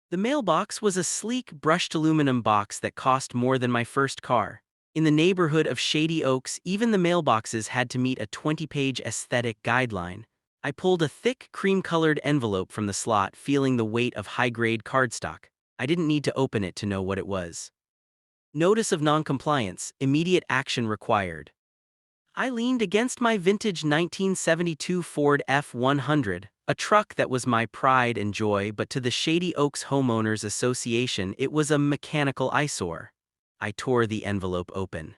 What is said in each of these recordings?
The mailbox was a sleek, brushed aluminum box that cost more than my first car. In the neighborhood of Shady Oaks, even the mailboxes had to meet a 20-page aesthetic guideline. I pulled a thick, cream-colored envelope from the slot, feeling the weight of high-grade cardstock. I didn't need to open it to know what it was. Notice of noncompliance, immediate action required. I leaned against my vintage 1972 Ford F-100, a truck that was my pride and joy, but to the Shady Oaks Homeowners Association it was a mechanical eyesore. I tore the envelope open.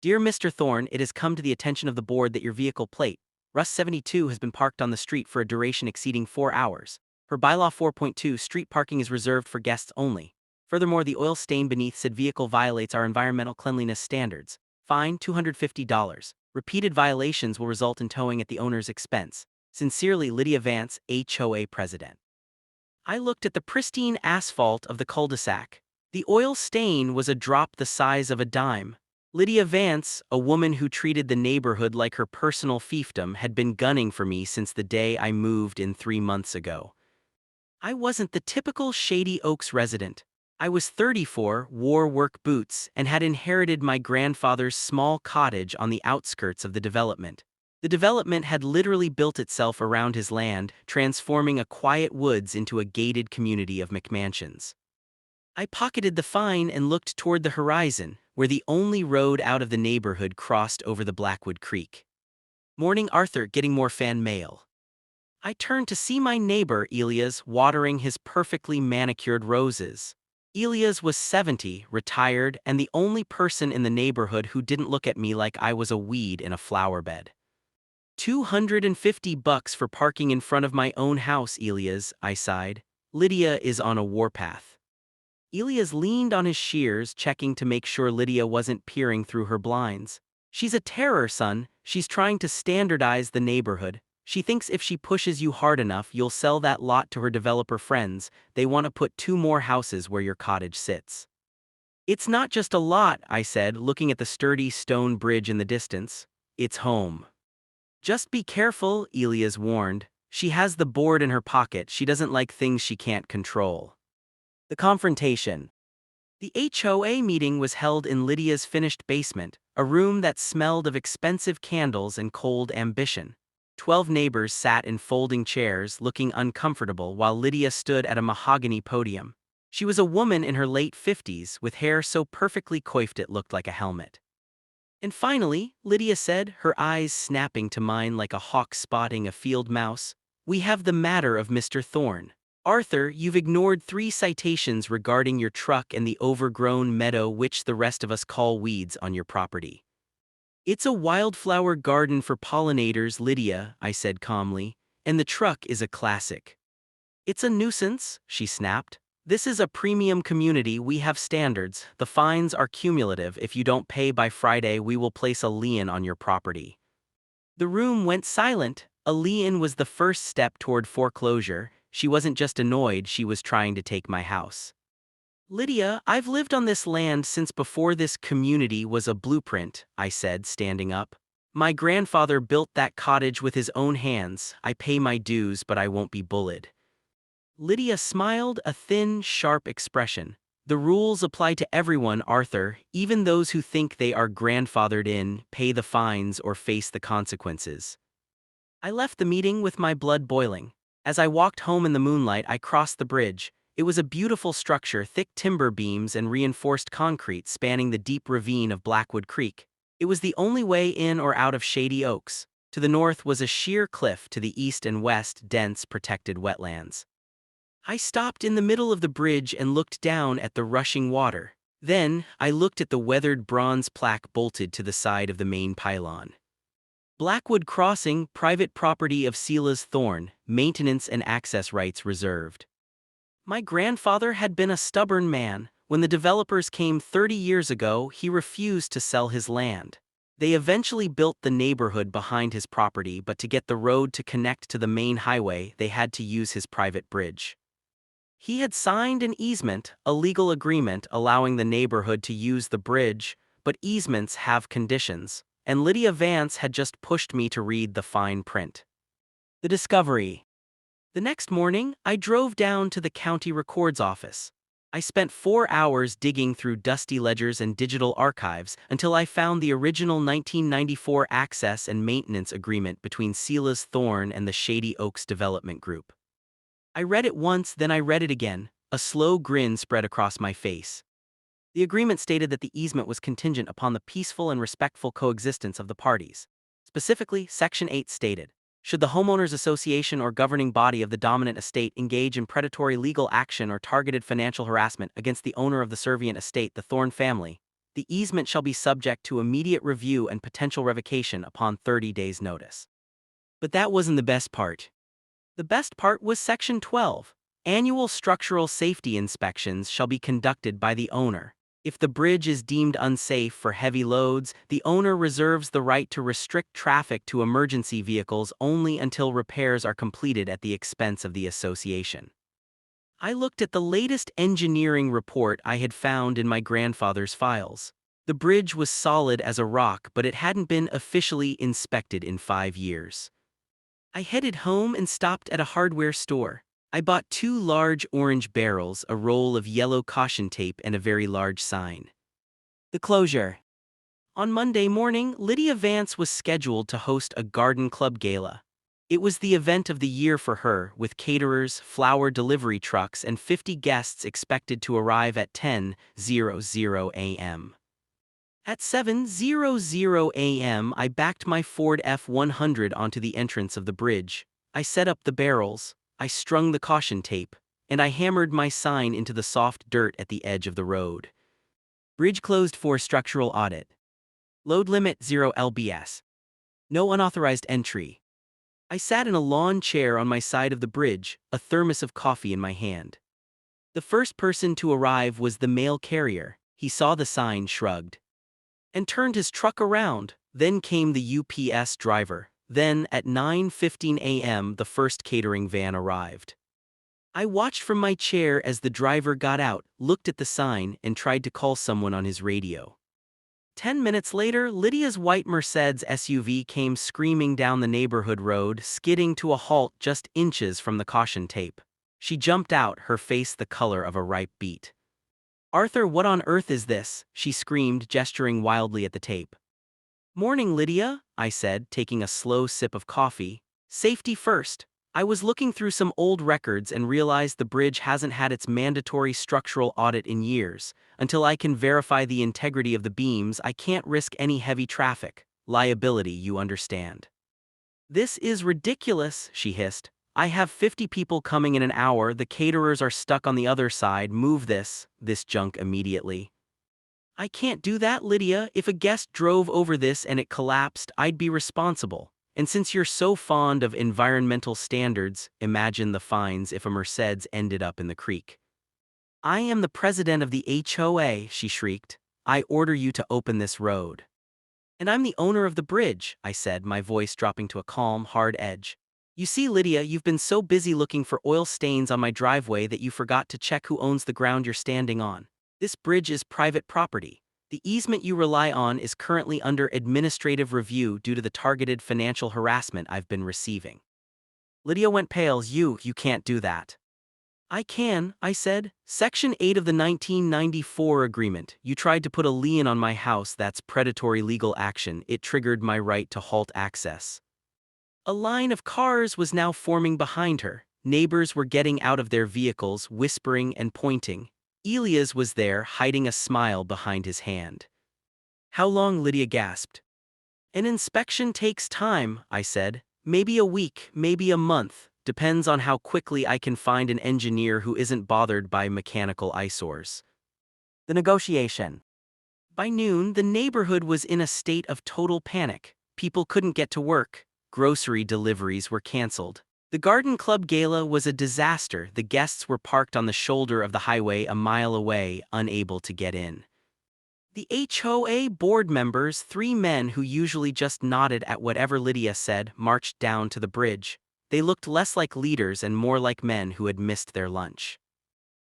Dear Mr. Thorne, it has come to the attention of the board that your vehicle plate, Rust 72, has been parked on the street for a duration exceeding 4 hours. Per bylaw 4.2, street parking is reserved for guests only. Furthermore, the oil stain beneath said vehicle violates our environmental cleanliness standards. Fine, $250. Repeated violations will result in towing at the owner's expense. Sincerely, Lydia Vance, HOA President. I looked at the pristine asphalt of the cul-de-sac. The oil stain was a drop the size of a dime. Lydia Vance, a woman who treated the neighborhood like her personal fiefdom, had been gunning for me since the day I moved in 3 months ago. I wasn't the typical Shady Oaks resident. I was 34, wore work boots, and had inherited my grandfather's small cottage on the outskirts of the development. The development had literally built itself around his land, transforming a quiet woods into a gated community of McMansions. I pocketed the fine and looked toward the horizon, where the only road out of the neighborhood crossed over the Blackwood Creek. Morning, Arthur, getting more fan mail. I turned to see my neighbor, Elias, watering his perfectly manicured roses. Elias was 70, retired, and the only person in the neighborhood who didn't look at me like I was a weed in a flower bed. $250 for parking in front of my own house, Elias, I sighed. Lydia is on a warpath. Elias leaned on his shears, checking to make sure Lydia wasn't peering through her blinds. She's a terror, son. She's trying to standardize the neighborhood. She thinks if she pushes you hard enough, you'll sell that lot to her developer friends. They want to put 2 more houses where your cottage sits. It's not just a lot, I said, looking at the sturdy stone bridge in the distance. It's home. Just be careful, Elias warned. She has the board in her pocket. She doesn't like things she can't control. The confrontation. The HOA meeting was held in Lydia's finished basement, a room that smelled of expensive candles and cold ambition. 12 neighbors sat in folding chairs, looking uncomfortable, while Lydia stood at a mahogany podium. She was a woman in her late 50s, with hair so perfectly coiffed it looked like a helmet. And finally, Lydia said, her eyes snapping to mine like a hawk spotting a field mouse, "We have the matter of Mr. Thorne. Arthur, you've ignored 3 citations regarding your truck and the overgrown meadow which the rest of us call weeds on your property." "It's a wildflower garden for pollinators, Lydia," I said calmly, "and the truck is a classic." "It's a nuisance," she snapped. "This is a premium community. We have standards. The fines are cumulative. If you don't pay by Friday, we will place a lien on your property." The room went silent. A lien was the first step toward foreclosure. She wasn't just annoyed, she was trying to take my house. "Lydia, I've lived on this land since before this community was a blueprint," I said, standing up. "My grandfather built that cottage with his own hands. I pay my dues, but I won't be bullied." Lydia smiled, a thin, sharp expression. "The rules apply to everyone, Arthur, even those who think they are grandfathered in, pay the fines or face the consequences." I left the meeting with my blood boiling. As I walked home in the moonlight, I crossed the bridge. It was a beautiful structure, thick timber beams and reinforced concrete spanning the deep ravine of Blackwood Creek. It was the only way in or out of Shady Oaks. To the north was a sheer cliff, to the east and west dense protected wetlands. I stopped in the middle of the bridge and looked down at the rushing water. Then, I looked at the weathered bronze plaque bolted to the side of the main pylon. Blackwood Crossing, private property of Silas Thorne, maintenance and access rights reserved. My grandfather had been a stubborn man. When the developers came 30 years ago, he refused to sell his land. They eventually built the neighborhood behind his property, but to get the road to connect to the main highway, they had to use his private bridge. He had signed an easement, a legal agreement allowing the neighborhood to use the bridge, but easements have conditions, and Lydia Vance had just pushed me to read the fine print. The discovery. The next morning, I drove down to the county records office. I spent 4 hours digging through dusty ledgers and digital archives until I found the original 1994 access and maintenance agreement between Silas Thorne and the Shady Oaks Development Group. I read it once, then I read it again. A slow grin spread across my face. The agreement stated that the easement was contingent upon the peaceful and respectful coexistence of the parties. Specifically, Section 8 stated, should the homeowners association or governing body of the dominant estate engage in predatory legal action or targeted financial harassment against the owner of the servient estate, the Thorne family, the easement shall be subject to immediate review and potential revocation upon 30 days' notice. But that wasn't the best part. The best part was Section 12. Annual structural safety inspections shall be conducted by the owner. If the bridge is deemed unsafe for heavy loads, the owner reserves the right to restrict traffic to emergency vehicles only until repairs are completed at the expense of the association. I looked at the latest engineering report I had found in my grandfather's files. The bridge was solid as a rock, but it hadn't been officially inspected in 5 years. I headed home and stopped at a hardware store. I bought 2 large orange barrels, a roll of yellow caution tape, and a very large sign. The closure. On Monday morning, Lydia Vance was scheduled to host a garden club gala. It was the event of the year for her, with caterers, flower delivery trucks, and 50 guests expected to arrive at 10:00 a.m. At 7:00 a.m., I backed my Ford F-100 onto the entrance of the bridge. I set up the barrels, I strung the caution tape, and I hammered my sign into the soft dirt at the edge of the road. Bridge closed for structural audit. Load limit 0 lbs. No unauthorized entry. I sat in a lawn chair on my side of the bridge, a thermos of coffee in my hand. The first person to arrive was the mail carrier. He saw the sign, shrugged, and turned his truck around. Then came the UPS driver. Then, at 9:15 a.m., the first catering van arrived. I watched from my chair as the driver got out, looked at the sign, and tried to call someone on his radio. 10 minutes later, Lydia's white Mercedes SUV came screaming down the neighborhood road, skidding to a halt just inches from the caution tape. She jumped out, her face the color of a ripe beet. "Arthur, what on earth is this?" she screamed, gesturing wildly at the tape. "Morning, Lydia," I said, taking a slow sip of coffee. "Safety first." I was looking through some old records and realized the bridge hasn't had its mandatory structural audit in years. Until I can verify the integrity of the beams, I can't risk any heavy traffic. Liability, you understand. "This is ridiculous," she hissed. "I have 50 people coming in an hour, the caterers are stuck on the other side, move this junk immediately." "I can't do that, Lydia. If a guest drove over this and it collapsed, I'd be responsible. And since you're so fond of environmental standards, imagine the fines if a Mercedes ended up in the creek." "I am the president of the HOA, she shrieked. "I order you to open this road." "And I'm the owner of the bridge," I said, my voice dropping to a calm, hard edge. "You see, Lydia, you've been so busy looking for oil stains on my driveway that you forgot to check who owns the ground you're standing on. This bridge is private property. The easement you rely on is currently under administrative review due to the targeted financial harassment I've been receiving." Lydia went pale. You can't do that." "I can," I said. "Section 8 of the 1994 agreement. You tried to put a lien on my house, that's predatory legal action. It triggered my right to halt access." A line of cars was now forming behind her. Neighbors were getting out of their vehicles, whispering and pointing. Elias was there, hiding a smile behind his hand. "How long?" Lydia gasped. "An inspection takes time," I said. "Maybe a week, maybe a month. Depends on how quickly I can find an engineer who isn't bothered by mechanical eyesores." The negotiation. By noon, the neighborhood was in a state of total panic. People couldn't get to work. Grocery deliveries were canceled. The Garden Club Gala was a disaster. The guests were parked on the shoulder of the highway a mile away, unable to get in. The HOA board members, 3 men who usually just nodded at whatever Lydia said, marched down to the bridge. They looked less like leaders and more like men who had missed their lunch.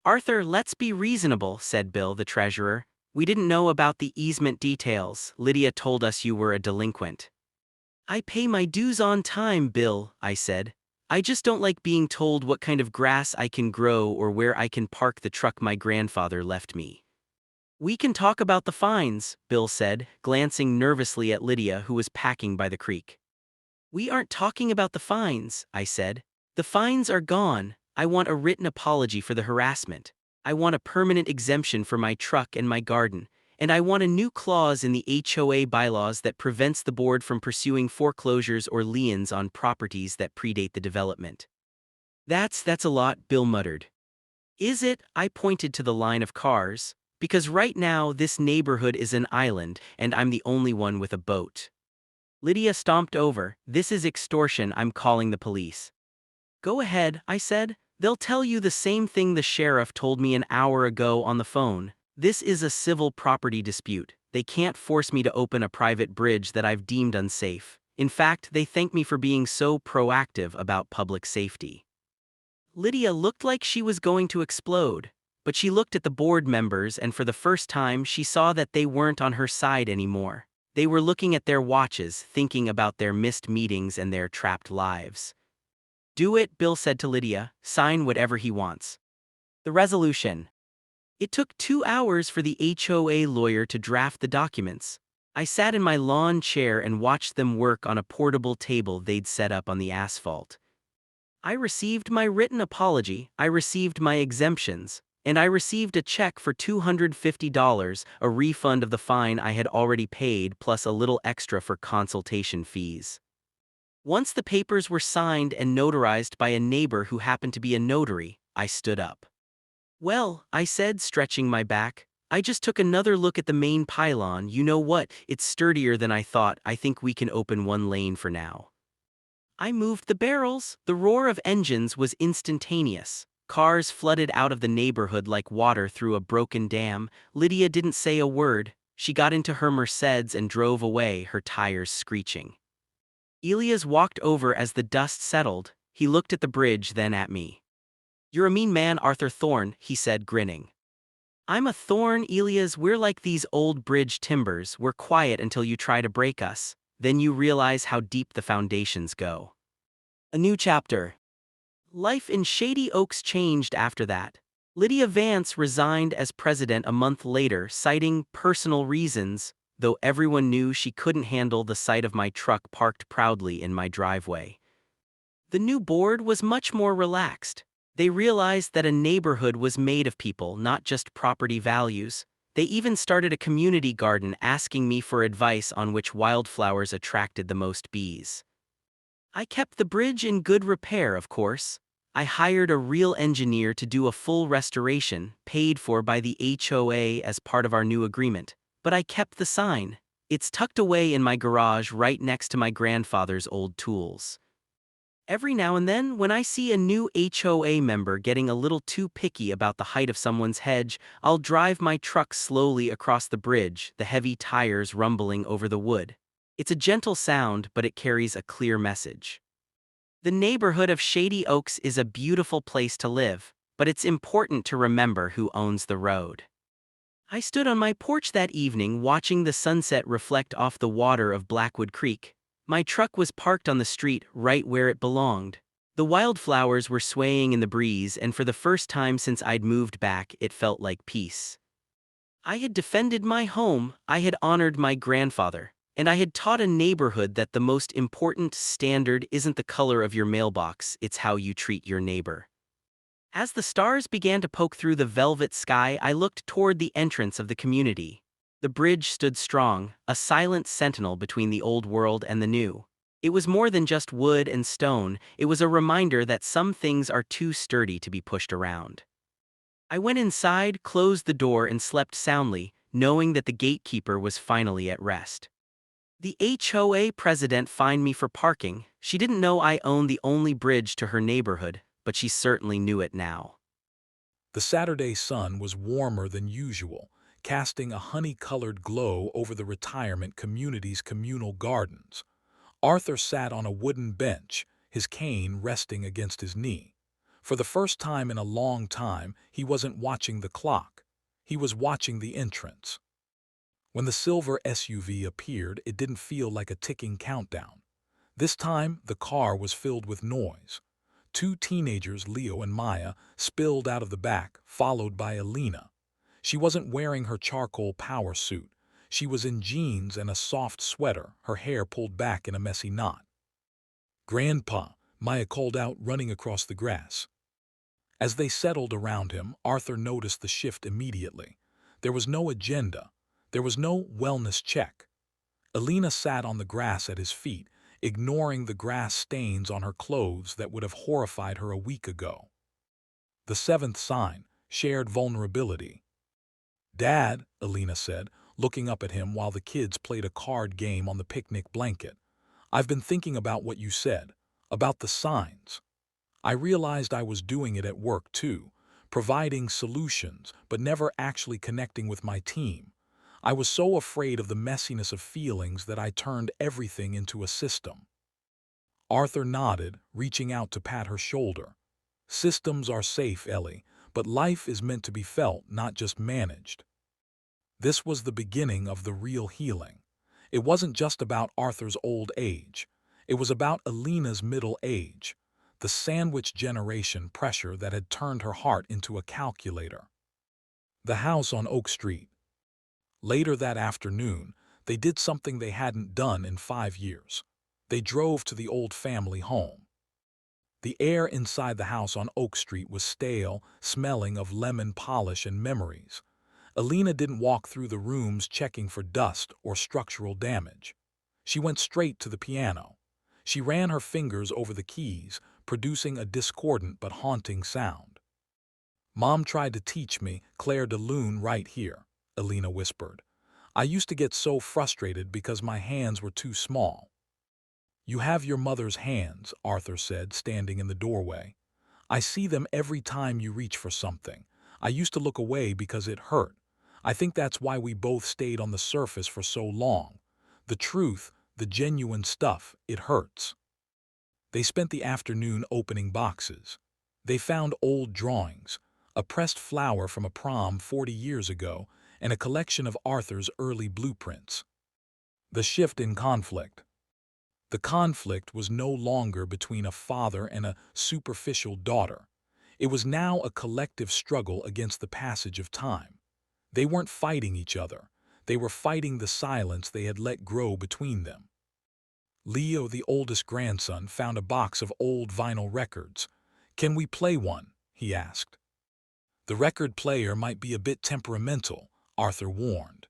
"Arthur, let's be reasonable," said Bill, the treasurer. "We didn't know about the easement details. Lydia told us you were a delinquent." "I pay my dues on time, Bill," I said. I just don't like being told what kind of grass I can grow or where I can park the truck my grandfather left me. We can talk about the fines, Bill said, glancing nervously at Lydia, who was packing by the creek. We aren't talking about the fines, I said. The fines are gone. I want a written apology for the harassment. I want a permanent exemption for my truck and my garden. And I want a new clause in the HOA bylaws that prevents the board from pursuing foreclosures or liens on properties that predate the development. That's a lot, Bill muttered. Is it? I pointed to the line of cars. Because right now this neighborhood is an island and I'm the only one with a boat. Lydia stomped over. This is extortion, I'm calling the police. Go ahead, I said. They'll tell you the same thing the sheriff told me an hour ago on the phone. This is a civil property dispute. They can't force me to open a private bridge that I've deemed unsafe. In fact, they thank me for being so proactive about public safety. Lydia looked like she was going to explode, but she looked at the board members and for the first time she saw that they weren't on her side anymore. They were looking at their watches, thinking about their missed meetings and their trapped lives. Do it, Bill said to Lydia. Sign whatever he wants. The resolution. It took 2 hours for the HOA lawyer to draft the documents. I sat in my lawn chair and watched them work on a portable table they'd set up on the asphalt. I received my written apology, I received my exemptions, and I received a check for $250, a refund of the fine I had already paid plus a little extra for consultation fees. Once the papers were signed and notarized by a neighbor who happened to be a notary, I stood up. Well, I said, stretching my back, I just took another look at the main pylon. You know what? It's sturdier than I thought. I think we can open one lane for now. I moved the barrels. The roar of engines was instantaneous. Cars flooded out of the neighborhood like water through a broken dam. Lydia didn't say a word. She got into her Mercedes and drove away, her tires screeching. Elias walked over as the dust settled. He looked at the bridge, then at me. You're a mean man, Arthur Thorne, he said, grinning. I'm a thorn, Elias. We're like these old bridge timbers. We're quiet until you try to break us. Then you realize how deep the foundations go. A new chapter. Life in Shady Oaks changed after that. Lydia Vance resigned as president a month later, citing personal reasons, though everyone knew she couldn't handle the sight of my truck parked proudly in my driveway. The new board was much more relaxed. They realized that a neighborhood was made of people, not just property values. They even started a community garden, asking me for advice on which wildflowers attracted the most bees. I kept the bridge in good repair, of course. I hired a real engineer to do a full restoration, paid for by the HOA as part of our new agreement. But I kept the sign. It's tucked away in my garage right next to my grandfather's old tools. Every now and then, when I see a new HOA member getting a little too picky about the height of someone's hedge, I'll drive my truck slowly across the bridge, the heavy tires rumbling over the wood. It's a gentle sound, but it carries a clear message. The neighborhood of Shady Oaks is a beautiful place to live, but it's important to remember who owns the road. I stood on my porch that evening watching the sunset reflect off the water of Blackwood Creek. My truck was parked on the street right where it belonged. The wildflowers were swaying in the breeze, and for the first time since I'd moved back, it felt like peace. I had defended my home, I had honored my grandfather, and I had taught a neighborhood that the most important standard isn't the color of your mailbox, it's how you treat your neighbor. As the stars began to poke through the velvet sky, I looked toward the entrance of the community. The bridge stood strong, a silent sentinel between the old world and the new. It was more than just wood and stone, it was a reminder that some things are too sturdy to be pushed around. I went inside, closed the door, and slept soundly, knowing that the gatekeeper was finally at rest. The HOA president fined me for parking. She didn't know I owned the only bridge to her neighborhood, but she certainly knew it now. The Saturday sun was warmer than usual, casting a honey-colored glow over the retirement community's communal gardens. Arthur sat on a wooden bench, his cane resting against his knee. For the first time in a long time, he wasn't watching the clock. He was watching the entrance. When the silver SUV appeared, it didn't feel like a ticking countdown. This time, the car was filled with noise. Two teenagers, Leo and Maya, spilled out of the back, followed by Alina. She wasn't wearing her charcoal power suit. She was in jeans and a soft sweater, her hair pulled back in a messy knot. "Grandpa," Maya called out, running across the grass. As they settled around him, Arthur noticed the shift immediately. There was no agenda. There was no wellness check. Alina sat on the grass at his feet, ignoring the grass stains on her clothes that would have horrified her a week ago. The seventh sign, shared vulnerability. "Dad," Alina said, looking up at him while the kids played a card game on the picnic blanket, "I've been thinking about what you said, about the signs. I realized I was doing it at work too, providing solutions, but never actually connecting with my team. I was so afraid of the messiness of feelings that I turned everything into a system." Arthur nodded, reaching out to pat her shoulder. "Systems are safe, Ellie, but life is meant to be felt, not just managed." This was the beginning of the real healing. It wasn't just about Arthur's old age. It was about Alina's middle age, the sandwich generation pressure that had turned her heart into a calculator. The house on Oak Street. Later that afternoon, they did something they hadn't done in 5 years. They drove to the old family home. The air inside the house on Oak Street was stale, smelling of lemon polish and memories. Alina didn't walk through the rooms checking for dust or structural damage. She went straight to the piano. She ran her fingers over the keys, producing a discordant but haunting sound. "Mom tried to teach me Claire de Lune right here," Alina whispered. "I used to get so frustrated because my hands were too small." "You have your mother's hands," Arthur said, standing in the doorway. "I see them every time you reach for something. I used to look away because it hurt. I think that's why we both stayed on the surface for so long. The truth, the genuine stuff, it hurts." They spent the afternoon opening boxes. They found old drawings, a pressed flower from a prom 40 years ago, and a collection of Arthur's early blueprints. The shift in conflict. The conflict was no longer between a father and a superficial daughter. It was now a collective struggle against the passage of time. They weren't fighting each other. They were fighting the silence they had let grow between them. Leo, the oldest grandson, found a box of old vinyl records. "Can we play one?" he asked. "The record player might be a bit temperamental," Arthur warned.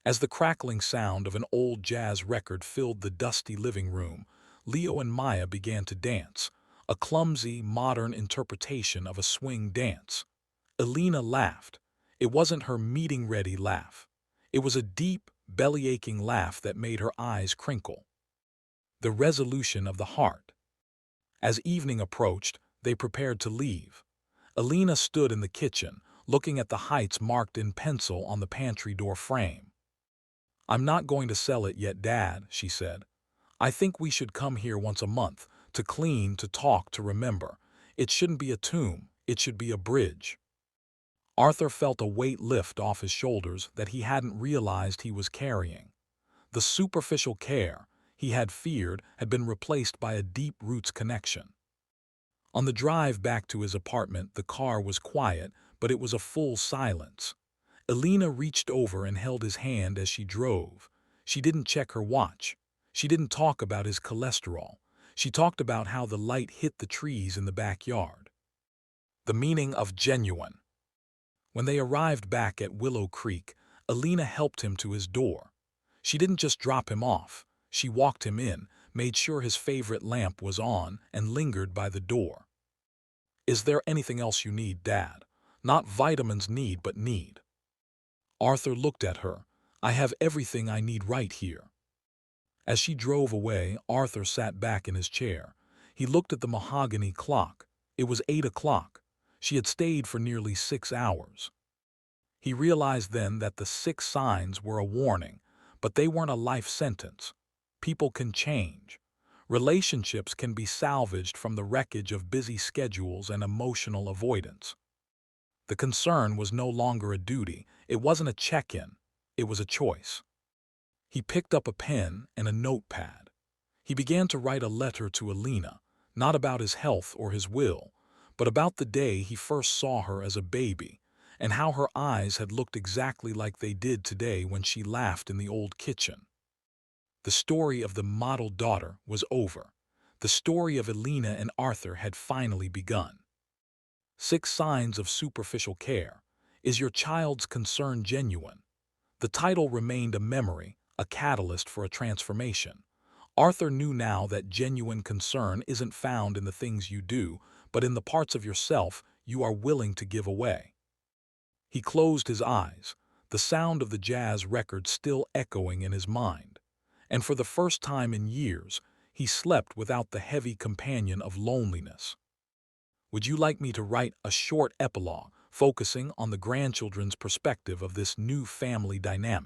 As the crackling sound of an old jazz record filled the dusty living room, Leo and Maya began to dance, a clumsy, modern interpretation of a swing dance. Alina laughed. It wasn't her meeting-ready laugh. It was a deep, belly-aching laugh that made her eyes crinkle. The resolution of the heart. As evening approached, they prepared to leave. Alina stood in the kitchen, looking at the heights marked in pencil on the pantry door frame. "I'm not going to sell it yet, Dad," she said. "I think we should come here once a month, to clean, to talk, to remember. It shouldn't be a tomb, it should be a bridge." Arthur felt a weight lift off his shoulders that he hadn't realized he was carrying. The superficial care he had feared had been replaced by a deep roots connection. On the drive back to his apartment, the car was quiet, but it was a full silence. Alina reached over and held his hand as she drove. She didn't check her watch. She didn't talk about his cholesterol. She talked about how the light hit the trees in the backyard. The meaning of genuine. When they arrived back at Willow Creek, Alina helped him to his door. She didn't just drop him off. She walked him in, made sure his favorite lamp was on, and lingered by the door. "Is there anything else you need, Dad? Not vitamins need, but need." Arthur looked at her. "I have everything I need right here." As she drove away, Arthur sat back in his chair. He looked at the mahogany clock. It was 8 o'clock. She had stayed for nearly 6 hours. He realized then that the 6 signs were a warning, but they weren't a life sentence. People can change. Relationships can be salvaged from the wreckage of busy schedules and emotional avoidance. The concern was no longer a duty. It wasn't a check-in. It was a choice. He picked up a pen and a notepad. He began to write a letter to Alina, not about his health or his will, but about the day he first saw her as a baby, and how her eyes had looked exactly like they did today when she laughed in the old kitchen. The story of the model daughter was over. The story of Elena and Arthur had finally begun. 6 Signs of Superficial Care. Is your child's concern genuine? The title remained a memory, a catalyst for a transformation. Arthur knew now that genuine concern isn't found in the things you do, but in the parts of yourself you are willing to give away. He closed his eyes, the sound of the jazz record still echoing in his mind. And for the first time in years, he slept without the heavy companion of loneliness. Would you like me to write a short epilogue focusing on the grandchildren's perspective of this new family dynamic?